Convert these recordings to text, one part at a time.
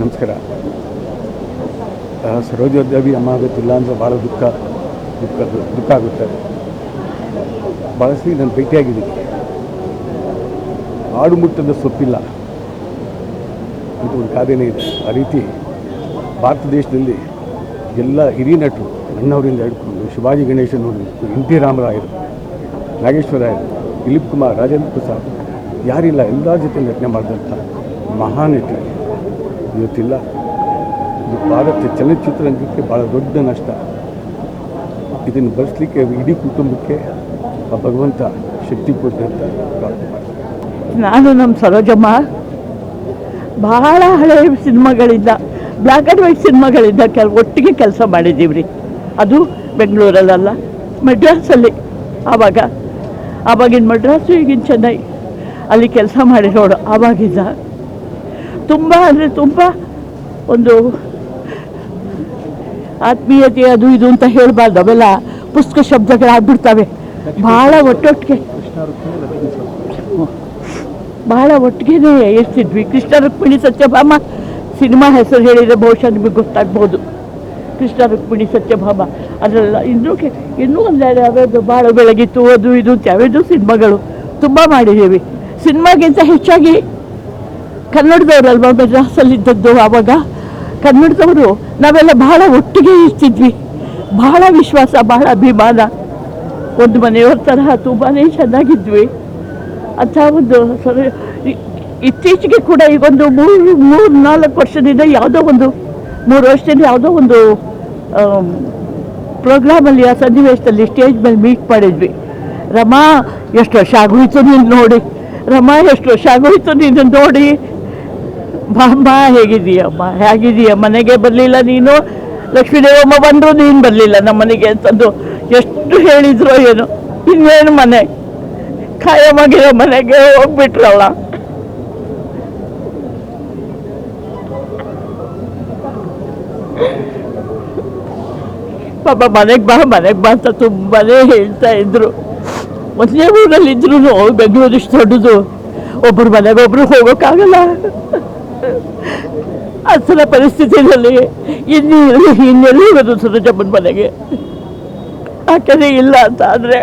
ನಮಸ್ಕಾರ. ಸರೋಜೋದ್ಯೋಗಿ ಅಮ್ಮ ಆಗುತ್ತಿಲ್ಲ ಅಂದರೆ ಭಾಳ ದುಃಖ ಆಗುತ್ತೆ. ಭಾಳಷ್ಟು ನಾನು ಭೇಟಿಯಾಗಿದ್ದೀನಿ. ಆಡು ಮುಟ್ಟದ ಸೊಪ್ಪಿಲ್ಲ ಅಂತ ಒಂದು ಗಾದೆನೇ ಇದೆ. ಆ ರೀತಿ ಭಾರತ ದೇಶದಲ್ಲಿ ಎಲ್ಲ ಹಿರಿಯ ನಟರು ನನ್ನವರಿಂದ ಹಿಡ್ಕೊಂಡು ಶಿವಾಜಿ ಗಣೇಶನವರು, NT ರಾಮರಾಯರು, ನಾಗೇಶ್ವರಾಯರು, ದಿಲೀಪ್ ಕುಮಾರ್, ರಾಜೇಂದ್ರ ಪ್ರಸಾದ್, ಯಾರಿಲ್ಲ, ಎಲ್ಲರ ಜೊತೆ ನಟನೆ ಮಾಡಿದಂಥ ಮಹಾನಟರು ಇವತ್ತಿಲ್ಲ. ಇದು ಭಾರತ ಚಲನಚಿತ್ರರಂಗಕ್ಕೆ ಭಾಳ ದೊಡ್ಡ ನಷ್ಟ. ಇದನ್ನು ಬರೆಸಲಿಕ್ಕೆ ಇಡೀ ಕುಟುಂಬಕ್ಕೆ ಆ ಭಗವಂತ ಶಕ್ತಿ ಕೊಟ್ಟೆ ಅಂತ ಪ್ರಾರ್ಥನೆ ಮಾಡ್ತೀನಿ. ನಾನು ನಮ್ಮ ಸರೋಜಮ್ಮ ಬಹಳ ಹಳೆಯ ಸಿನಿಮಾಗಳಿಂದ, ಬ್ಲ್ಯಾಕ್ ಆ್ಯಂಡ್ ವೈಟ್ ಸಿನಿಮಾಗಳಿಂದ ಒಟ್ಟಿಗೆ ಕೆಲಸ ಮಾಡಿದ್ದೀವಿ ರೀ. ಅದು ಬೆಂಗಳೂರಲ್ಲ, ಮಡ್ರಾಸಲ್ಲಿ. ಆವಾಗಿನ ಮಡ್ರಾಸು, ಈಗಿನ ಚೆನ್ನೈ, ಅಲ್ಲಿ ಕೆಲಸ ಮಾಡಿರೋಡು. ಆವಾಗಿದ್ದ ತುಂಬ ಅಂದರೆ ತುಂಬ ಒಂದು ಆತ್ಮೀಯತೆ ಅದು ಇದು ಅಂತ ಹೇಳಬಾರ್ದು, ಅವೆಲ್ಲ ಪುಸ್ತಕ ಶಬ್ದಗಳಾಗ್ಬಿಡ್ತವೆ. ಭಾಳ ಒಟ್ಟೊಟ್ಟಿಗೆ ಇರ್ತಿದ್ವಿ. ಕೃಷ್ಣ ರುಕ್ಮಿಣಿ ಸತ್ಯಭಾಮ ಸಿನಿಮಾ ಹೆಸರು ಹೇಳಿದರೆ ಬಹುಶಃ ನಿಮಗೆ ಗೊತ್ತಾಗ್ಬೋದು. ಕೃಷ್ಣ ರುಕ್ಮಿಣಿ ಸತ್ಯಭಾಮ ಅದರೆಲ್ಲ ಇನ್ನೂ ಒಂದೆರಡು ಯಾವ್ಯಾವುದು ಭಾಳ ಬೆಳಗಿತ್ತು, ಅದು ಇದು ಯಾವ್ಯಾವುದು ಸಿನಿಮಾಗಳು ತುಂಬ ಮಾಡಿದ್ದೀವಿ. ಸಿನಿಮಾಗಿಂತ ಹೆಚ್ಚಾಗಿ ಕನ್ನಡದವರಲ್ವ ಮದ್ರಾಸಲ್ಲಿದ್ದದ್ದು. ಆವಾಗ ಕನ್ನಡದವರು ನಾವೆಲ್ಲ ಬಹಳ ಒಟ್ಟಿಗೆ ಇರ್ತಿದ್ವಿ. ಬಹಳ ವಿಶ್ವಾಸ, ಬಹಳ ಅಭಿಮಾನ, ಒಂದು ಮನೆಯವ್ರ ತರಹ ತುಂಬಾ ಚೆನ್ನಾಗಿದ್ವಿ ಅಂತ ಒಂದು ಇತ್ತೀಚೆಗೆ ಕೂಡ ಈಗೊಂದು ಮೂರು ನಾಲ್ಕು ವರ್ಷದಿಂದ ಯಾವುದೋ ಒಂದು 3 ವರ್ಷದಿಂದ ಯಾವುದೋ ಒಂದು ಪ್ರೋಗ್ರಾಮಲ್ಲಿ, ಆ ಸನ್ನಿವೇಶದಲ್ಲಿ ಸ್ಟೇಜ್ ಮೇಲೆ ಮೀಟ್ ಮಾಡಿದ್ವಿ. ರಮಾ, ಎಷ್ಟು ವರ್ಷ ಆಗೋಯ್ತು ನೀನು ನೋಡಿ, ರಮಾ ಎಷ್ಟು ವರ್ಷ ಆಗೋಯ್ತು ನೀನು ನೋಡಿ, ಬಾಮ್ಮ ಹೇಗಿದೀಯ, ಮನೆಗೆ ಬರಲಿಲ್ಲ ನೀನು, ಲಕ್ಷ್ಮೀದೇವಮ್ಮ ಬಂದರು ನೀನು ಬರಲಿಲ್ಲ ನಮ್ಮ ಮನೆಗೆ ಅಂತಂದು ಎಷ್ಟು ಹೇಳಿದ್ರು ಏನು. ಇನ್ನೇನು ಮನೆ ಖಾಯಮಾಗಿರೋ ಮನೆಗೆ ಹೋಗ್ಬಿಟ್ರಲ್ಲ. ಪಾಪ ಮನೆಗೆ ಬಾ ಅಂತ ತುಂಬಾ ಹೇಳ್ತಾ ಇದ್ರು. ಮೊದಲೇ ಊರಲ್ಲಿದ್ರು ಬೆಂಗಳೂರು ಇಷ್ಟು ದೊಡ್ಡದು, ಒಬ್ಬರು ಮನೆಗೆ ಒಬ್ರು ಹೋಗೋಕ್ಕಾಗಲ್ಲ. ಅಸಲ ಪರಿಸ್ಥಿತಿಯಲ್ಲಿ ಇನ್ನೆಲ್ಲಿ ಹೋಗೋದು ಸರೋಜಮ್ಮನ ಮನೆಗೆ, ಆಕೆನೇ ಇಲ್ಲ ಅಂತ ಆದರೆ.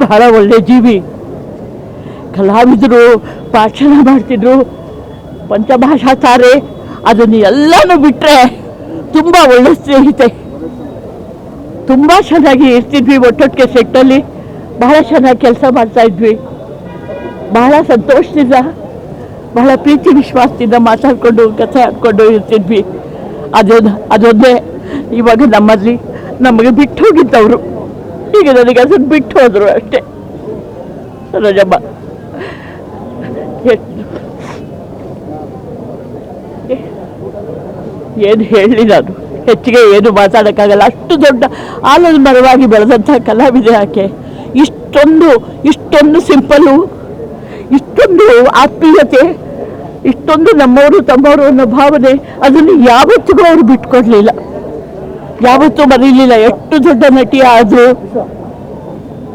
ಬಹಳ ಒಳ್ಳೆ ಜೀವಿ, ಕಲಾವಿದರು, ಭಾಷಣ ಮಾಡ್ತಿದ್ರು, ಪಂಚಭಾಷಾ ತಾರೆ. ಅದನ್ನು ಎಲ್ಲನೂ ಬಿಟ್ಟರೆ ತುಂಬ ಒಳ್ಳೆ ಸ್ನೇಹಿತೆ. ತುಂಬ ಚೆನ್ನಾಗಿ ಇರ್ತಿದ್ವಿ ಒಟ್ಟೊಟ್ಟಿಗೆ ಸೆಟ್ಟಲ್ಲಿ. ಬಹಳ ಚೆನ್ನಾಗಿ ಕೆಲಸ ಮಾಡ್ತಾಯಿದ್ವಿ. ಬಹಳ ಸಂತೋಷದಿಂದ, ಬಹಳ ಪ್ರೀತಿ ವಿಶ್ವಾಸದಿಂದ ಮಾತಾಡಿಕೊಂಡು ಕಥೆ ಆಡ್ಕೊಂಡು ಇರ್ತಿದ್ವಿ. ಅದೊಂದೇ ಇವಾಗ ನಮಗೆ ಬಿಟ್ಟು ಹೋಗಿದ್ದವರು. ಈಗ ನನಗೆ ಅದನ್ನು ಬಿಟ್ಟು ಹೋದರು ಅಷ್ಟೇ. ಸರೋಜಮ್ಮ ಏನು ಹೇಳಿ, ನಾನು ಹೆಚ್ಚಿಗೆ ಏನು ಮಾತಾಡೋಕ್ಕಾಗಲ್ಲ. ಅಷ್ಟು ದೊಡ್ಡ ಆಲದ ಮರವಾಗಿ ಬೆಳೆದಂಥ ಕಲಾವಿದೆ ಆಕೆ. ಇಷ್ಟೊಂದು ಸಿಂಪಲ್ಲು, ಇಷ್ಟೊಂದು ಆತ್ಮೀಯತೆ, ಇಷ್ಟೊಂದು ನಮ್ಮವರು ತಮ್ಮವರು ಅನ್ನೋ ಭಾವನೆ, ಅದನ್ನು ಯಾವತ್ತಿಗೂ ಅವರು ಬಿಟ್ಕೊಡ್ಲಿಲ್ಲ, ಯಾವತ್ತೂ ಮರೀಲಿಲ್ಲ. ಎಷ್ಟು ದೊಡ್ಡ ನಟಿ ಆದರೂ,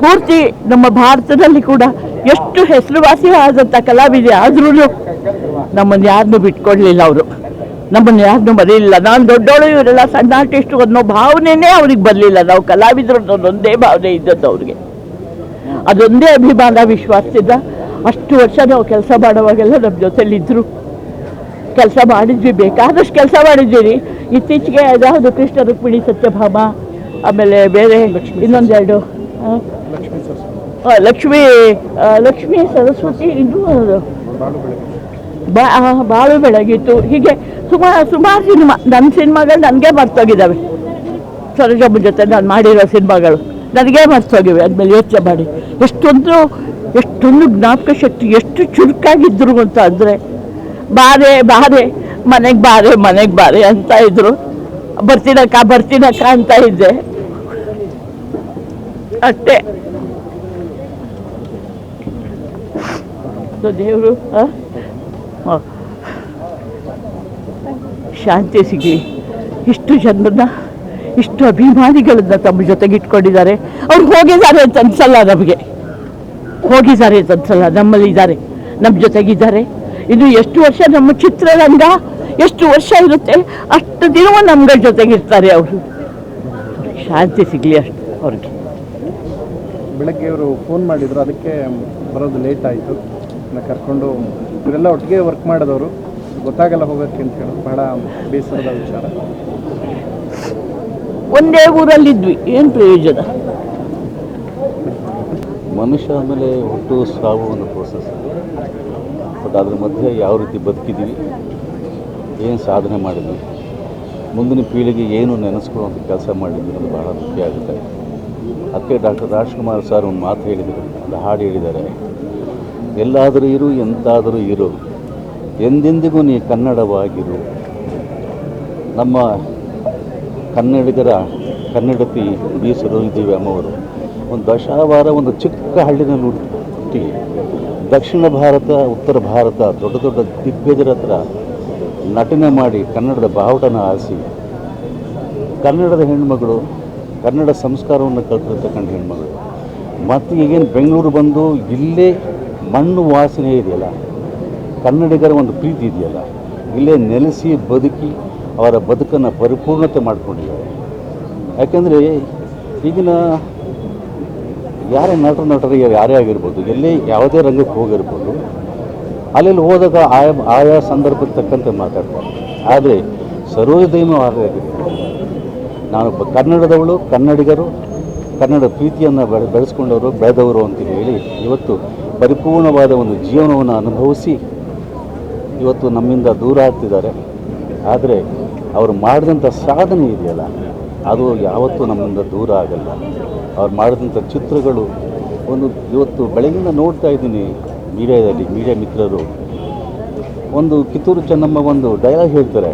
ಪೂರ್ತಿ ನಮ್ಮ ಭಾರತದಲ್ಲಿ ಕೂಡ ಎಷ್ಟು ಹೆಸರುವಾಸಿ ಆದಂಥ ಕಲಾವಿದೆ ಆದ್ರೂ ನಮ್ಮನ್ನು ಯಾರನ್ನೂ ಬಿಟ್ಕೊಡ್ಲಿಲ್ಲ. ಅವರು ನಮ್ಮನ್ನು ಯಾರನ್ನೂ ಮರೀಲಿಲ್ಲ. ನಾನು ದೊಡ್ಡವಳು, ಇವರೆಲ್ಲ ಸಣ್ಣ ಆರ್ಟಿಸ್ಟು ಅನ್ನೋ ಭಾವನೆಯೇ ಅವ್ರಿಗೆ ಬರಲಿಲ್ಲ. ನಾವು ಕಲಾವಿದರು ಅನ್ನೋದೊಂದೇ ಭಾವನೆ ಇದ್ದದ್ದು ಅವ್ರಿಗೆ. ಅದೊಂದೇ ಅಭಿಮಾನ, ವಿಶ್ವಾಸದಿಂದ ಅಷ್ಟು ವರ್ಷ ನಾವು ಕೆಲಸ ಮಾಡುವಾಗೆಲ್ಲ ನಮ್ಮ ಜೊತೆಲಿದ್ದರು. ಕೆಲಸ ಮಾಡಿದ್ವಿ, ಬೇಕಾದಷ್ಟು ಕೆಲಸ ಮಾಡಿದ್ದೀವಿ. ಇತ್ತೀಚೆಗೆ ಯಾವುದು ಕೃಷ್ಣ ರುಕ್ಮಿಣಿ ಸತ್ಯಭಾಮ, ಆಮೇಲೆ ಬೇರೆ ಇನ್ನೊಂದೆರಡು ಲಕ್ಷ್ಮೀ ಸರಸ್ವತಿ, ಇನ್ನೂ ಬಾಳು ಬೆಳಗಿತ್ತು. ಹೀಗೆ ಸುಮಾರು ಸಿನಿಮಾ, ನನ್ನ ಸಿನಿಮಾಗಳು ನನಗೆ ಮರ್ತೋಗಿದ್ದಾವೆ. ಸರೋಜಮ್ಮ ಜೊತೆ ನಾನು ಮಾಡಿರೋ ಸಿನಿಮಾಗಳು ನನಗೇ ಮರ್ತೋಗಿವೆ. ಆದಮೇಲೆ ಯೋಚನೆ ಮಾಡಿ ಎಷ್ಟೊಂದು ಜ್ಞಾಪಕ ಶಕ್ತಿ, ಎಷ್ಟು ಚುರುಕಾಗಿದ್ರು ಅಂತ ಅಂದರೆ, ಬಾರೆ ಮನೆಗೆ ಬಾರೆ ಅಂತ ಇದ್ರು. ಬರ್ತೀನಕ್ಕ ಅಂತ ಇದ್ದೆ ಅಷ್ಟೇ. ದೇವರು ಶಾಂತಿ ಸಿಗಲಿ. ಇಷ್ಟು ಜನರನ್ನ, ಇಷ್ಟು ಅಭಿಮಾನಿಗಳನ್ನ ತಮ್ಮ ಜೊತೆಗೆ ಇಟ್ಕೊಂಡಿದ್ದಾರೆ. ಅವ್ರು ಹೋಗಿದ್ದಾರೆ ಅಂತ ಅನ್ಸಲ್ಲ, ನಮಗೆ ಹೋಗಿದ್ದಾರೆ ಅಂತ ಅನ್ಸಲ್ಲ. ನಮ್ಮಲ್ಲಿ ಇದ್ದಾರೆ, ನಮ್ಮ ಜೊತೆಗಿದ್ದಾರೆ. ಇದು ಎಷ್ಟು ವರ್ಷ ನಮ್ಮ ಚಿತ್ರರಂಗ ಎಷ್ಟು ವರ್ಷ ಇರುತ್ತೆ ಅಷ್ಟು ದಿನವೂ ನಮ್ಗಳ ಜೊತೆಗಿರ್ತಾರೆ ಅವರು. ಶಾಂತಿ ಸಿಗಲಿ ಅಷ್ಟು ಅವ್ರಿಗೆ. ಬೆಳಗ್ಗೆ ಅವರು ಫೋನ್ ಮಾಡಿದ್ರು, ಅದಕ್ಕೆ ಬರೋದು ಲೇಟ್ ಆಯಿತು. ಕರ್ಕೊಂಡು ಇವರೆಲ್ಲ ಒಟ್ಟಿಗೆ ವರ್ಕ್ ಮಾಡಿದವರು, ಗೊತ್ತಾಗಲ್ಲ ಹೋಗೋಕ್ಕೆ ಅಂತ ಹೇಳೋದು ಬಹಳ ಬೇಸರದ ವಿಚಾರ. ಒಂದೇ ಊರಲ್ಲಿದ್ವಿ, ಏನು ಪ್ರಯೋಜನ? ಮನುಷ್ಯ ಆದಮೇಲೆ ಹುಟ್ಟು ಸಾವು ಒಂದು ಪ್ರೋಸೆಸ್. ಬಟ್ ಅದ್ರ ಮಧ್ಯೆ ಯಾವ ರೀತಿ ಬದುಕಿದ್ದೀವಿ, ಏನು ಸಾಧನೆ ಮಾಡಿದ್ವಿ, ಮುಂದಿನ ಪೀಳಿಗೆ ಏನು ನೆನೆಸ್ಕೊಳ್ಳೋಂಥ ಕೆಲಸ ಮಾಡಿದ್ವಿ ಅನ್ನೋದು ಬಹಳ ಮುಖ್ಯ ಆಗುತ್ತೆ. ಅದಕ್ಕೆ ಡಾಕ್ಟರ್ ರಾಜ್ಕುಮಾರ್ ಸರ್ ಒಂದು ಮಾತು ಹೇಳಿದರು, ಒಂದು ಹಾಡು ಹೇಳಿದ್ದಾರೆ, ಎಲ್ಲಾದರೂ ಇರು ಎಂತಾದರೂ ಇರು, ಎಂದೆಂದಿಗೂ ನೀ ಕನ್ನಡವಾಗಿರು. ನಮ್ಮ ಕನ್ನಡಿಗರ ಕನ್ನಡತಿ ಬಿ ಸರೋಜಿದೇವಿ ಅಮ್ಮವರು ಒಂದು ದಶಾವಾರ ಒಂದು ಚಿಕ್ಕ ಹಳ್ಳಿನಲ್ಲಿ ಹುಟ್ಟಿ ದಕ್ಷಿಣ ಭಾರತ ಉತ್ತರ ಭಾರತ ದೊಡ್ಡ ದೊಡ್ಡ ದಿಗ್ಗಜರ ಹತ್ರ ನಟನೆ ಮಾಡಿ ಕನ್ನಡದ ಬಾವುಟನ ಹಾರಿಸಿ ಕನ್ನಡದ ಹೆಣ್ಮಗಳು, ಕನ್ನಡ ಸಂಸ್ಕಾರವನ್ನು ಕಲ್ತಿರ್ತಕ್ಕಂಥ ಹೆಣ್ಮಗಳು ಮತ್ತು ಈಗೇನು ಬೆಂಗಳೂರು ಬಂದು ಇಲ್ಲೇ ಮಣ್ಣು ವಾಸನೆ ಇದೆಯಲ್ಲ, ಕನ್ನಡಿಗರ ಒಂದು ಪ್ರೀತಿ ಇದೆಯಲ್ಲ, ಇಲ್ಲೇ ನೆಲೆಸಿ ಬದುಕಿ ಅವರ ಬದುಕನ್ನು ಪರಿಪೂರ್ಣತೆ ಮಾಡಿಕೊಂಡಿದ್ದಾರೆ. ಯಾಕೆಂದರೆ ಈಗಿನ ಯಾರೇ ನಟರು ಯಾರೇ ಆಗಿರ್ಬೋದು, ಎಲ್ಲೇ ಯಾವುದೇ ರಂಗಕ್ಕೆ ಹೋಗಿರ್ಬೋದು, ಅಲ್ಲೆಲ್ಲಿ ಹೋದಾಗ ಆಯಾ ಸಂದರ್ಭಕ್ಕೆ ತಕ್ಕಂತೆ ಮಾತಾಡ್ತಾರೆ. ಆದರೆ ಸರೋಜದೇವಿ ಆಗಿದೆ, ನಾನು ಕನ್ನಡದವಳು, ಕನ್ನಡಿಗರು, ಕನ್ನಡ ಪ್ರೀತಿಯನ್ನು ಬೆಳೆಸ್ಕೊಂಡವರು, ಬೆಳೆದವರು ಅಂತ ಹೇಳಿ ಇವತ್ತು ಪರಿಪೂರ್ಣವಾದ ಒಂದು ಜೀವನವನ್ನು ಅನುಭವಿಸಿ ಇವತ್ತು ನಮ್ಮಿಂದ ದೂರ ಆಗ್ತಿದ್ದಾರೆ. ಆದರೆ ಅವರು ಮಾಡಿದಂಥ ಸಾಧನೆ ಇದೆಯಲ್ಲ, ಅದು ಯಾವತ್ತೂ ನಮ್ಮಿಂದ ದೂರ ಆಗಲ್ಲ. ಅವ್ರು ಮಾಡಿದಂಥ ಚಿತ್ರಗಳು ಒಂದು ಇವತ್ತು ಬೆಳಗಿಂದ ನೋಡ್ತಾ ಇದ್ದೀನಿ ಮೀಡಿಯಾದಲ್ಲಿ, ಮೀಡಿಯಾ ಮಿತ್ರರು ಒಂದು ಕಿತ್ತೂರು ಚೆನ್ನಮ್ಮ ಒಂದು ಡೈಲಾಗ್ ಹೇಳ್ತಾರೆ,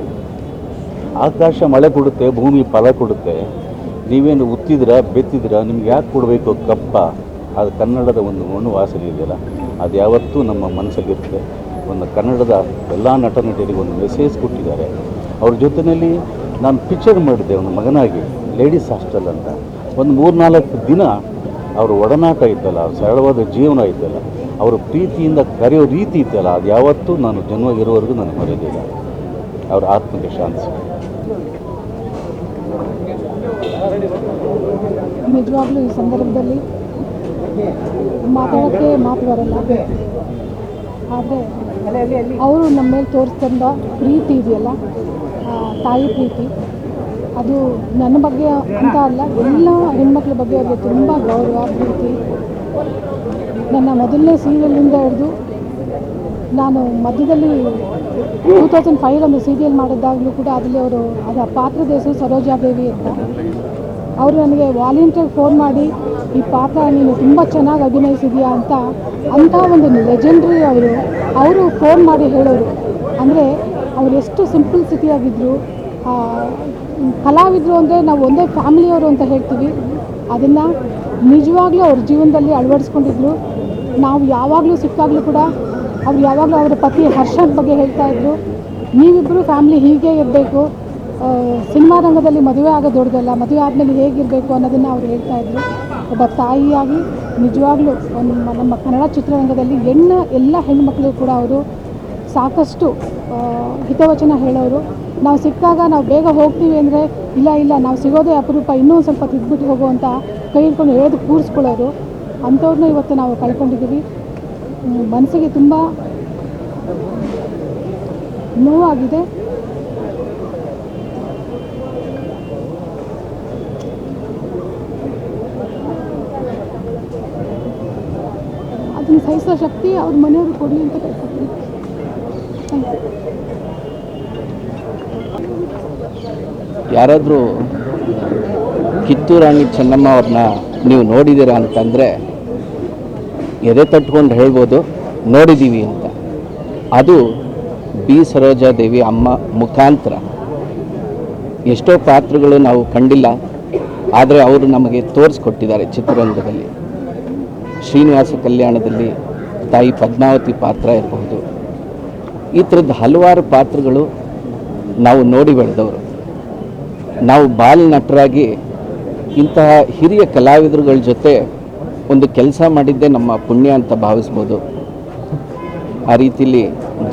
ಆಕಾಶ ಮಳೆ ಕೊಡುತ್ತೆ, ಭೂಮಿ ಫಲ ಕೊಡುತ್ತೆ, ನೀವೇನು ಉತ್ತಿದ್ದೀರಾ ಬೆತ್ತಿದ್ದೀರಾ, ನಿಮ್ಗೆ ಯಾಕೆ ಕೊಡಬೇಕು ಕಪ್ಪ. ಅದು ಕನ್ನಡದ ಒಂದು ಮಣ್ಣು ವಾಸನೆ ಇದೆಯಲ್ಲ, ಅದು ಯಾವತ್ತೂ ನಮ್ಮ ಮನಸ್ಸಲ್ಲಿರುತ್ತೆ. ಒಂದು ಕನ್ನಡದ ಎಲ್ಲ ನಟ ನಟಿಯರಿಗೆ ಒಂದು ಮೆಸೇಜ್ ಕೊಟ್ಟಿದ್ದಾರೆ. ಅವ್ರ ಜೊತೆಯಲ್ಲಿ ನಾನು ಪಿಕ್ಚರ್ ಮಾಡಿದ್ದೆ ಒಂದು ಮಗನಾಗಿ, ಲೇಡೀಸ್ ಹಾಸ್ಟೆಲ್ ಅಂತ. ಒಂದು 3-4 ದಿನ ಅವ್ರ ಒಡನಾಟ ಇತ್ತಲ್ಲ, ಅವ್ರ ಸರಳವಾದ ಜೀವನ ಇತ್ತಲ್ಲ, ಅವರು ಪ್ರೀತಿಯಿಂದ ಕರೆಯೋ ರೀತಿ ಇತ್ತಲ್ಲ, ಅದು ಯಾವತ್ತೂ ನಾನು ಜನ್ಮ ಇರೋವರೆಗೂ ನಾನು ಮರೆಯೋದಿಲ್ಲ. ಅವ್ರ ಆತ್ಮಕ್ಕೆ ಶಾಂತಿ. ನಿಜವಾಗ್ಲೂ ಈ ಸಂದರ್ಭದಲ್ಲಿ ಮಾತಾಡೋಕ್ಕೆ ಮಾತು ಬರಲ್ಲ. ಆದರೆ ಅವರು ನಮ್ಮ ಮೇಲೆ ತೋರಿಸ್ಕೊಂಡ ಪ್ರೀತಿ ಇದೆಯಲ್ಲ, ತಾಯಿ ಪ್ರೀತಿ, ಅದು ನನ್ನ ಬಗ್ಗೆ ಅಂತ ಅಲ್ಲ, ಎಲ್ಲ ಹೆಣ್ಮಕ್ಳ ಬಗ್ಗೆ ಅವ್ರಿಗೆ ತುಂಬ ಗೌರವ, ಪ್ರೀತಿ. ನನ್ನ ಮೊದಲನೇ ಸೀರಿಯಲಿಂದ ಹಿಡಿದು ನಾನು ಮಧ್ಯದಲ್ಲಿ 2005 ಒಂದು ಸೀರಿಯಲ್ ಮಾಡಿದ್ದಾಗಲೂ ಕೂಡ ಅದರಲ್ಲಿ ಅವರು ಅದರ ಪಾತ್ರದ ಹೆಸರು ಸರೋಜಾದೇವಿ ಅಂತ. ಅವರು ನನಗೆ ವಾಲಂಟಿಯರ್ ಫೋನ್ ಮಾಡಿ, ಈ ಪಾತ್ರ ನೀನು ತುಂಬ ಚೆನ್ನಾಗಿ ಅಭಿನಯಿಸಿದೆಯಾ ಅಂತ ಒಂದು ಲೆಜೆಂಡ್ರಿ ಅವರು ಫೋನ್ ಮಾಡಿ ಹೇಳೋರು. ಅಂದರೆ ಅವ್ರು ಎಷ್ಟು ಸಿಂಪಲ್ಸಿಟಿ ಆಗಿದ್ದರು. ಕಲಾವಿದರು ಅಂದರೆ ನಾವು ಒಂದೇ ಫ್ಯಾಮಿಲಿಯವರು ಅಂತ ಹೇಳ್ತೀವಿ, ಅದನ್ನು ನಿಜವಾಗ್ಲೂ ಅವ್ರ ಜೀವನದಲ್ಲಿ ಅಳವಡಿಸ್ಕೊಂಡಿದ್ರು. ನಾವು ಯಾವಾಗಲೂ ಸಿಕ್ಕಾಗಲೂ ಕೂಡ ಅವ್ರು ಯಾವಾಗಲೂ ಅವರ ಪತಿ ಹರ್ಷದ ಬಗ್ಗೆ ಹೇಳ್ತಾಯಿದ್ರು, ನೀವಿಬ್ಬರು ಫ್ಯಾಮಿಲಿ ಹೀಗೆ ಇರಬೇಕು, ಸಿನಿಮಾ ರಂಗದಲ್ಲಿ ಮದುವೆ ಆಗೋದು ದೊಡ್ಡದಲ್ಲ, ಮದುವೆ ಆದಮೇಲೆ ಹೇಗಿರಬೇಕು ಅನ್ನೋದನ್ನು ಅವ್ರು ಹೇಳ್ತಾಯಿದ್ರು. ಒಬ್ಬ ತಾಯಿಯಾಗಿ ನಿಜವಾಗ್ಲೂ ನಮ್ಮ ಕನ್ನಡ ಚಿತ್ರರಂಗದಲ್ಲಿ ಎಲ್ಲ ಹೆಣ್ಣುಮಕ್ಕಳು ಕೂಡ ಅವರು ಸಾಕಷ್ಟು ಹಿತವಚನ ಹೇಳೋರು. ನಾವು ಸಿಕ್ಕಾಗ ನಾವು ಬೇಗ ಹೋಗ್ತೀವಿ ಅಂದರೆ ಇಲ್ಲ ನಾವು ಸಿಗೋದೇ ಅಪರೂಪ, ಇನ್ನೂ ಸ್ವಲ್ಪ ತಿದ್ಬಿಟ್ಟು ಹೋಗೋ ಅಂತ ಕೈ ಹಿಡ್ಕೊಂಡು ಹೇಳೋದು ಕೂರಿಸ್ಕೊಳ್ಳೋರು. ಅಂಥವ್ರನ್ನ ಇವತ್ತು ನಾವು ಕಳ್ಕೊಂಡಿದ್ದೀವಿ. ಮನಸ್ಸಿಗೆ ತುಂಬ ನೋವಾಗಿದೆ. ಅದನ್ನು ಸಹಿಸೋ ಶಕ್ತಿ ಅವ್ರ ಮನೆಯವರು ಕೊಡಲಿ ಅಂತ ಕೇಳ್ಕೊತೀನಿ. ಯಾರಾದರೂ ಕಿತ್ತೂರು ರಾಣಿ ಚೆನ್ನಮ್ಮ ಅವ್ರನ್ನ ನೀವು ನೋಡಿದ್ದೀರಾ ಅಂತಂದರೆ ಎದೆ ತಟ್ಕೊಂಡು ಹೇಳ್ಬೋದು ನೋಡಿದ್ದೀವಿ ಅಂತ. ಅದು ಬಿ ಸರೋಜಾದೇವಿ ಅಮ್ಮ ಮುಖಾಂತರ ಎಷ್ಟೋ ಪಾತ್ರಗಳು ನಾವು ಕಂಡಿಲ್ಲ, ಆದರೆ ಅವರು ನಮಗೆ ತೋರಿಸ್ಕೊಟ್ಟಿದ್ದಾರೆ ಚಿತ್ರರಂಗದಲ್ಲಿ. ಶ್ರೀನಿವಾಸ ಕಲ್ಯಾಣದಲ್ಲಿ ತಾಯಿ ಪದ್ಮಾವತಿ ಪಾತ್ರ ಇರಬಹುದು, ಈ ಥರದ್ದು ಹಲವಾರು ಪಾತ್ರಗಳು ನಾವು ನೋಡಿ ಬೆಳೆದವರು. ನಾವು ಬಾಲ ನಟರಾಗಿ ಇಂತಹ ಹಿರಿಯ ಕಲಾವಿದರುಗಳ ಜೊತೆ ಒಂದು ಕೆಲಸ ಮಾಡಿದ್ದೇ ನಮ್ಮ ಪುಣ್ಯ ಅಂತ ಭಾವಿಸ್ಬೋದು. ಆ ರೀತಿಲಿ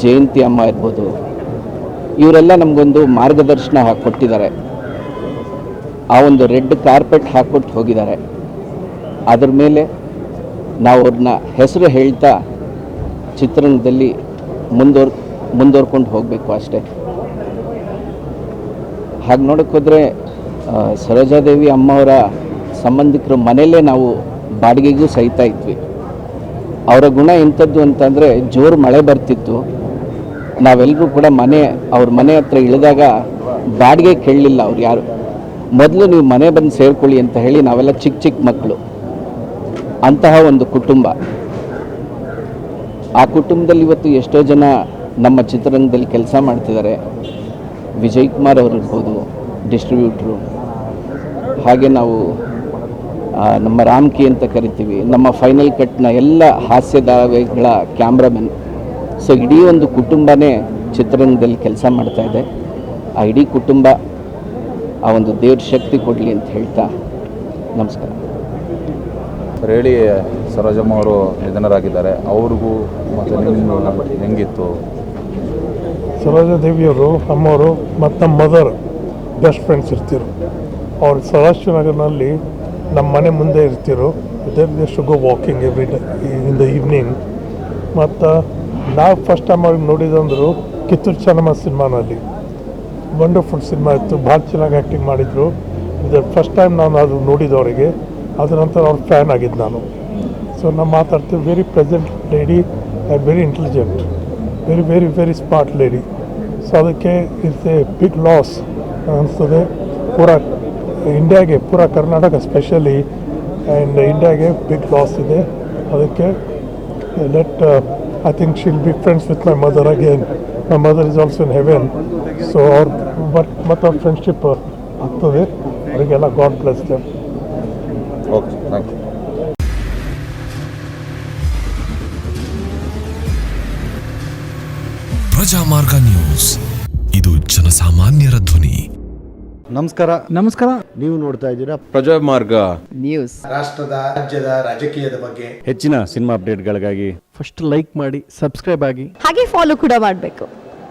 ಜಯಂತಿ ಅಮ್ಮ ಇರ್ಬೋದು, ಇವರೆಲ್ಲ ನಮಗೊಂದು ಮಾರ್ಗದರ್ಶನ ಕೊಟ್ಟಿದ್ದಾರೆ. ಆ ಒಂದು ರೆಡ್ ಕಾರ್ಪೆಟ್ ಹಾಕ್ಕೊಟ್ಟು ಹೋಗಿದ್ದಾರೆ. ಅದ್ರ ಮೇಲೆ ನಾವು ಅವ್ರನ್ನ ಹೆಸರು ಹೇಳ್ತಾ ಚಿತ್ರರಂಗದಲ್ಲಿ ಮುಂದುವರ್ಕೊಂಡು ಹೋಗಬೇಕು ಅಷ್ಟೇ. ಹಾಗೆ ನೋಡೋಕ್ಕೆ ಹೋದರೆ ಸರೋಜಾದೇವಿ ಅಮ್ಮವರ ಸಂಬಂಧಿಕರ ಮನೆಯಲ್ಲೇ ನಾವು ಬಾಡಿಗೆಗೂ ಸಹಿತಾ ಇದ್ವಿ. ಅವರ ಗುಣ ಎಂಥದ್ದು ಅಂತಂದರೆ, ಜೋರು ಮಳೆ ಬರ್ತಿತ್ತು, ನಾವೆಲ್ಲರೂ ಕೂಡ ಅವ್ರ ಮನೆ ಹತ್ರ ಇಳಿದಾಗ ಬಾಡಿಗೆ ಕೇಳಲಿಲ್ಲ ಅವ್ರು ಯಾರು. ಮೊದಲು ನೀವು ಮನೆ ಬಂದು ಸೇರ್ಕೊಳ್ಳಿ ಅಂತ ಹೇಳಿ ನಾವೆಲ್ಲ ಚಿಕ್ಕ ಚಿಕ್ಕ ಮಕ್ಕಳು. ಅಂತಹ ಒಂದು ಕುಟುಂಬ. ಆ ಕುಟುಂಬದಲ್ಲಿ ಇವತ್ತು ಎಷ್ಟೋ ಜನ ನಮ್ಮ ಚಿತ್ರರಂಗದಲ್ಲಿ ಕೆಲಸ ಮಾಡ್ತಿದ್ದಾರೆ. ವಿಜಯ್ ಕುಮಾರ್ ಅವರು ಇರ್ಬೋದು, ಡಿಸ್ಟ್ರಿಬ್ಯೂಟ್ರು. ಹಾಗೆ ನಾವು ನಮ್ಮ ರಾಮ್ಕಿ ಅಂತ ಕರಿತೀವಿ, ನಮ್ಮ ಫೈನಲ್ ಕಟ್ನ ಎಲ್ಲ ಹಾಸ್ಯ ಧಾರಾವಾಹಿಗಳ ಕ್ಯಾಮ್ರಾಮನ್. ಸೊ ಇಡೀ ಒಂದು ಕುಟುಂಬನೇ ಚಿತ್ರರಂಗದಲ್ಲಿ ಕೆಲಸ ಮಾಡ್ತಾ ಇದೆ. ಆ ಇಡೀ ಕುಟುಂಬ ಆ ಒಂದು ದೇವ್ರ ಶಕ್ತಿ ಕೊಡಲಿ ಅಂತ ಹೇಳ್ತಾ ನಮಸ್ಕಾರ. ಹೇಳಿ ಸರೋಜಮ್ಮ ಅವರು ನಿಧನರಾಗಿದ್ದಾರೆ. ಅವ್ರಿಗೂ ಮತ್ತು ನಿಮ್ಮ ಹೆಂಗಿತ್ತು? ಸರೋಜಾದೇವಿಯವರು ಅಮ್ಮವರು ಮತ್ತು ನಮ್ಮ ಮದರ್ ಬೆಸ್ಟ್ ಫ್ರೆಂಡ್ಸ್ ಇರ್ತಿರು. ಅವ್ರು ಸದಾಶಿವನಗರ್ನಲ್ಲಿ ನಮ್ಮ ಮನೆ ಮುಂದೆ ಇರ್ತಿರು. There she go walking every day in the evening. ಮತ್ತು ನಾವು ಫಸ್ಟ್ ಟೈಮ್ ಅವ್ರಿಗೆ ನೋಡಿದಂದರು ಕಿತ್ತೂರು ಚೆನ್ನಮ್ಮ ಸಿನಿಮಾನಲ್ಲಿ. ವಂಡರ್ಫುಲ್ ಸಿನಿಮಾ ಇತ್ತು, ಭಾಳ ಚೆನ್ನಾಗಿ ಆ್ಯಕ್ಟಿಂಗ್ ಮಾಡಿದರು. ಇದು ಫಸ್ಟ್ ಟೈಮ್ ನಾನು ಅದು ನೋಡಿದವರಿಗೆ. ಅದರ ನಂತರ ಅವ್ರ ಫ್ಯಾನ್ ಆಗಿದ್ದು ನಾನು. ಸೊ ನಾವು ಮಾತಾಡ್ತೀವಿ. Very present lady and very intelligent, very very very smart lady. So ಅದಕ್ಕೆ ಇಟ್ಸ್ ಎ ಬಿಗ್ ಲಾಸ್ ಅನಿಸ್ತದೆ ಪೂರಾ ಇಂಡಿಯಾಗೆ, ಪೂರಾ ಕರ್ನಾಟಕ ಸ್ಪೆಷಲಿ ಆ್ಯಂಡ್ ಇಂಡಿಯಾಗೆ ಬಿಗ್ ಲಾಸ್ ಇದೆ. ಅದಕ್ಕೆ I think she'll be friends with my mother again. My mother is also in heaven. So ಮತ್ತು ಅವ್ರ ಫ್ರೆಂಡ್ಶಿಪ್ ಆಗ್ತದೆ ಅವರಿಗೆಲ್ಲ. God bless them. Okay, thank you. Prajamarga news, ಇದು ಜನಸಾಮಾನ್ಯರ ಧ್ವನಿ. ನಮಸ್ಕಾರ. ನೀವು ನೋಡ್ತಾ ಇದ್ದೀರಾ ಪ್ರಜಾಮಾರ್ಗ ನ್ಯೂಸ್. ರಾಷ್ಟ್ರದ, ರಾಜ್ಯದ, ರಾಜಕೀಯದ ಬಗ್ಗೆ ಹೆಚ್ಚಿನ ಸಿನಿಮಾ ಅಪ್ಡೇಟ್ಗಳಿಗಾಗಿ ಫಸ್ಟ್ ಲೈಕ್ ಮಾಡಿ, ಸಬ್ಸ್ಕ್ರೈಬ್ ಆಗಿ, ಹಾಗೆ ಫಾಲೋ ಕೂಡ ಮಾಡಬೇಕು.